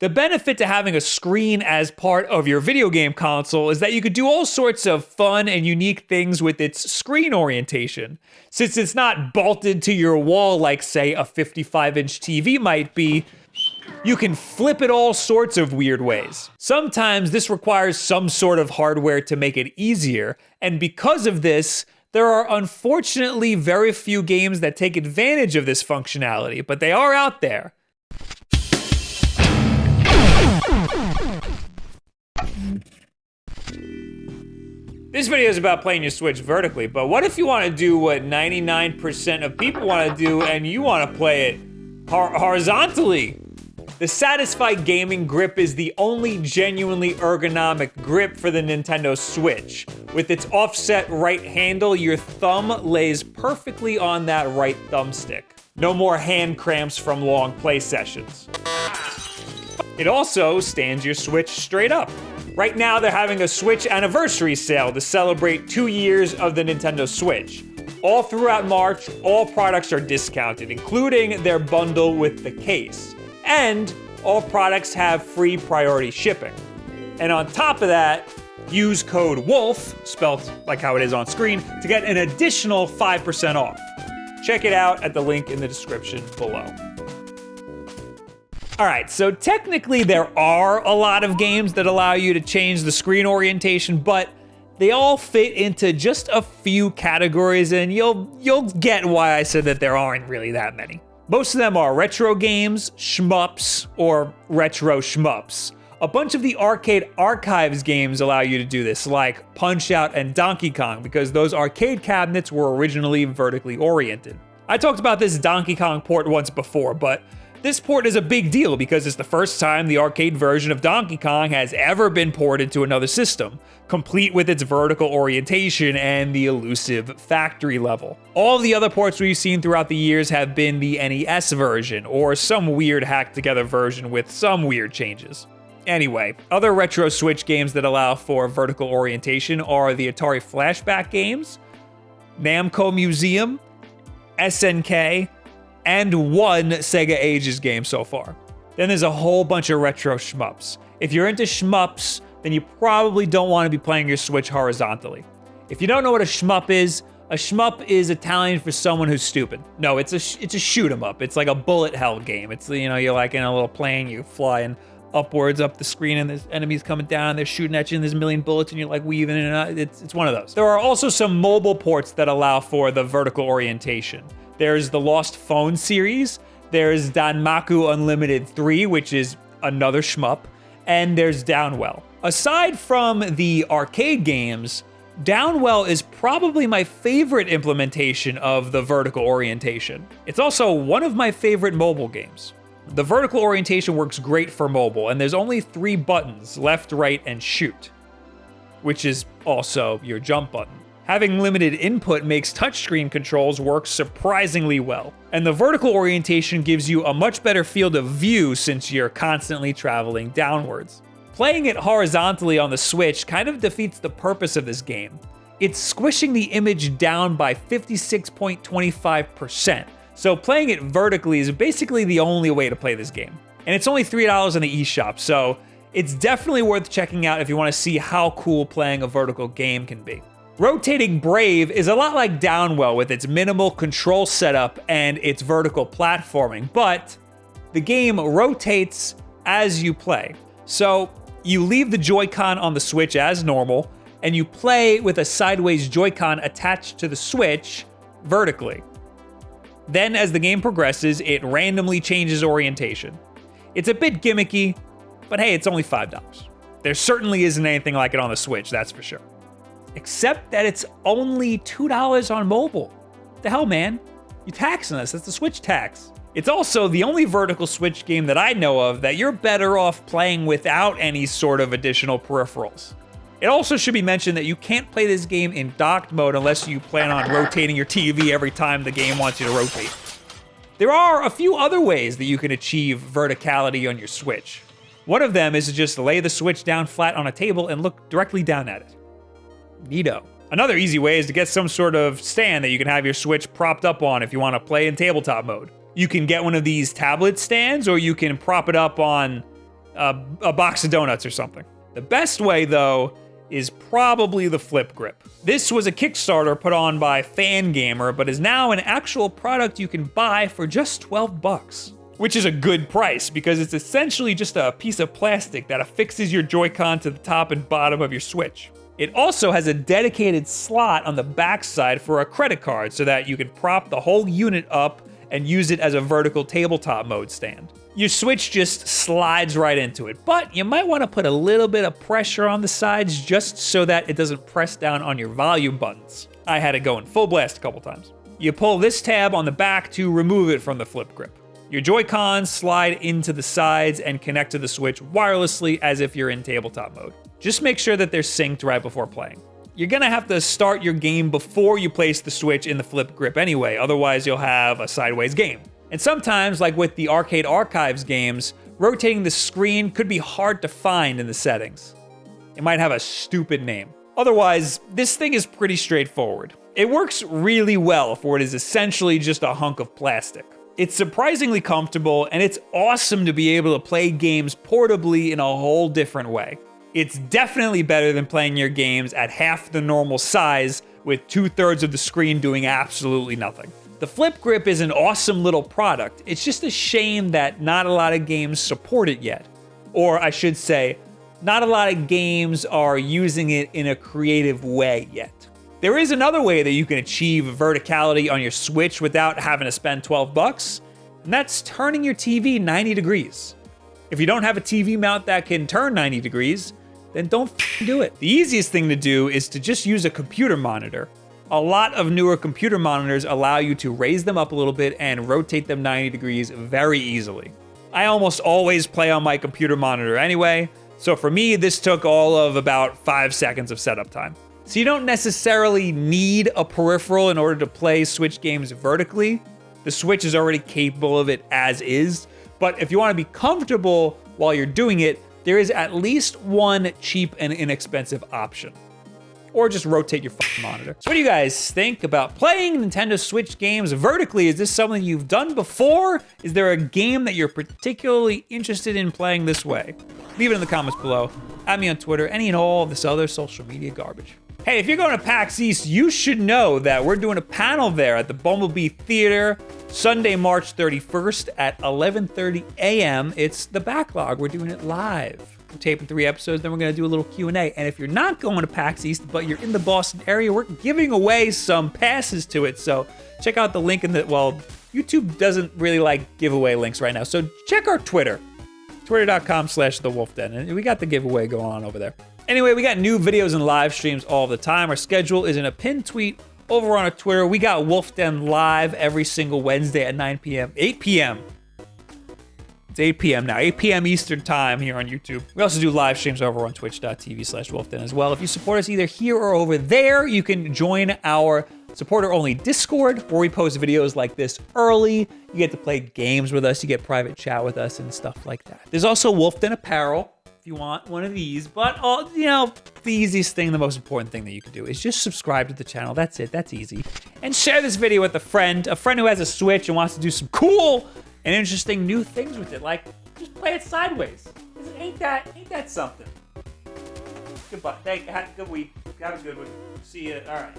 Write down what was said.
The benefit to having a screen as part of your video game console is that you could do all sorts of fun and unique things with its screen orientation. Since it's not bolted to your wall like, say, a 55-inch TV might be, you can flip it all sorts of weird ways. Sometimes this requires some sort of hardware to make it easier, and because of this, there are unfortunately very few games that take advantage of this functionality, but they are out there. This video is about playing your Switch vertically, but what if you want to do what 99% of people want to do and you want to play it horizontally? The Satisfy Gaming Grip is the only genuinely ergonomic grip for the Nintendo Switch. With its offset right handle, your thumb lays perfectly on that right thumbstick. No more hand cramps from long play sessions. It also stands your Switch straight up. Right now, they're having a Switch anniversary sale to celebrate 2 years of the Nintendo Switch. All throughout March, all products are discounted, including their bundle with the case. And all products have free priority shipping. And on top of that, use code Wulff, spelled like how it is on screen, to get an additional 5% off. Check it out at the link in the description below. All right, so technically there are a lot of games that allow you to change the screen orientation, but they all fit into just a few categories, and you'll get why I said that there aren't really that many. Most of them are retro games, shmups, or retro shmups. A bunch of the Arcade Archives games allow you to do this, like Punch-Out and Donkey Kong, because those arcade cabinets were originally vertically oriented. I talked about this Donkey Kong port once before, but this port is a big deal because it's the first time the arcade version of Donkey Kong has ever been ported to another system, complete with its vertical orientation and the elusive factory level. All the other ports we've seen throughout the years have been the NES version, or some weird hacked together version with some weird changes. Anyway, other retro Switch games that allow for vertical orientation are the Atari Flashback games, Namco Museum, SNK, and one Sega Ages game so far. Then there's a whole bunch of retro shmups. If you're into shmups, then you probably don't want to be playing your Switch horizontally. If you don't know what a shmup is Italian for someone who's stupid. No, it's a shoot 'em up. It's like a bullet hell game. It's, you know, you're like in a little plane, you flying upwards up the screen and there's enemies coming down and they're shooting at you and there's a million bullets and you're like weaving in and out. It's one of those. There are also some mobile ports that allow for the vertical orientation. There's the Lost Phone series, there's Danmaku Unlimited 3, which is another shmup, and there's Downwell. Aside from the arcade games, Downwell is probably my favorite implementation of the vertical orientation. It's also one of my favorite mobile games. The vertical orientation works great for mobile, and there's only 3 buttons, left, right, and shoot, which is also your jump button. Having limited input makes touchscreen controls work surprisingly well, and the vertical orientation gives you a much better field of view since you're constantly traveling downwards. Playing it horizontally on the Switch kind of defeats the purpose of this game. It's squishing the image down by 56.25%, so playing it vertically is basically the only way to play this game. And it's only $3 in the eShop, so it's definitely worth checking out if you want to see how cool playing a vertical game can be. Rotating Brave is a lot like Downwell with its minimal control setup and its vertical platforming, but the game rotates as you play. So you leave the Joy-Con on the Switch as normal, and you play with a sideways Joy-Con attached to the Switch vertically. Then as the game progresses, it randomly changes orientation. It's a bit gimmicky, but hey, it's only $5. There certainly isn't anything like it on the Switch, that's for sure. Except that it's only $2 on mobile. The hell, man? You're taxing us. That's the Switch tax. It's also the only vertical Switch game that I know of that you're better off playing without any sort of additional peripherals. It also should be mentioned that you can't play this game in docked mode unless you plan on rotating your TV every time the game wants you to rotate. There are a few other ways that you can achieve verticality on your Switch. One of them is to just lay the Switch down flat on a table and look directly down at it. Neato. Another easy way is to get some sort of stand that you can have your Switch propped up on if you want to play in tabletop mode. You can get one of these tablet stands, or you can prop it up on a box of donuts or something. The best way, though, is probably the flip grip. This was a Kickstarter put on by Fangamer, but is now an actual product you can buy for just 12 bucks. Which is a good price because it's essentially just a piece of plastic that affixes your Joy-Con to the top and bottom of your Switch. It also has a dedicated slot on the backside for a credit card so that you can prop the whole unit up and use it as a vertical tabletop mode stand. Your Switch just slides right into it, but you might want to put a little bit of pressure on the sides just so that it doesn't press down on your volume buttons. I had it going full blast a couple times. You pull this tab on the back to remove it from the flip grip. Your Joy-Cons slide into the sides and connect to the Switch wirelessly as if you're in tabletop mode. Just make sure that they're synced right before playing. You're gonna have to start your game before you place the Switch in the flip grip anyway, otherwise you'll have a sideways game. And sometimes, like with the Arcade Archives games, rotating the screen could be hard to find in the settings. It might have a stupid name. Otherwise, this thing is pretty straightforward. It works really well for what is essentially just a hunk of plastic. It's surprisingly comfortable, and it's awesome to be able to play games portably in a whole different way. It's definitely better than playing your games at half the normal size with 2/3 of the screen doing absolutely nothing. The flip grip is an awesome little product. It's just a shame that not a lot of games support it yet. Or I should say, not a lot of games are using it in a creative way yet. There is another way that you can achieve verticality on your Switch without having to spend 12 bucks, and that's turning your TV 90 degrees. If you don't have a TV mount that can turn 90 degrees, then don't do it. The easiest thing to do is to just use a computer monitor. A lot of newer computer monitors allow you to raise them up a little bit and rotate them 90 degrees very easily. I almost always play on my computer monitor anyway, so for me, this took all of about 5 seconds of setup time. So you don't necessarily need a peripheral in order to play Switch games vertically. The Switch is already capable of it as is, but if you want to be comfortable while you're doing it, there is at least one cheap and inexpensive option. Or just rotate your fucking monitor. So what do you guys think about playing Nintendo Switch games vertically? Is this something you've done before? Is there a game that you're particularly interested in playing this way? Leave it in the comments below. Add me on Twitter, any and all of this other social media garbage. Hey, if you're going to PAX East, you should know that we're doing a panel there at the Bumblebee Theater, Sunday, March 31st at 11:30 a.m. It's the backlog. We're doing it live. We're taping 3 episodes, then we're going to do a little Q&A. And if you're not going to PAX East, but you're in the Boston area, we're giving away some passes to it. So check out the link in the, well, YouTube doesn't really like giveaway links right now. So check our Twitter, twitter.com/thewolfden. And we got the giveaway going on over there. Anyway, we got new videos and live streams all the time. Our schedule is in a pinned tweet over on our Twitter. We got Wolf Den live every single Wednesday at 9 p.m. 8 p.m. It's 8 p.m. now, 8 p.m. Eastern time here on YouTube. We also do live streams over on twitch.tv/wolfden as well. If you support us either here or over there, you can join our supporter-only Discord, where we post videos like this early. You get to play games with us, you get private chat with us and stuff like that. There's also Wolfden apparel, if you want one of these, but you know, the easiest thing, the most important thing that you can do is just subscribe to the channel. That's it, that's easy. And share this video with a friend who has a Switch and wants to do some cool and interesting new things with it, like just play it sideways. Ain't that something? Goodbye. Have a good week. Have a good one. See you. All right.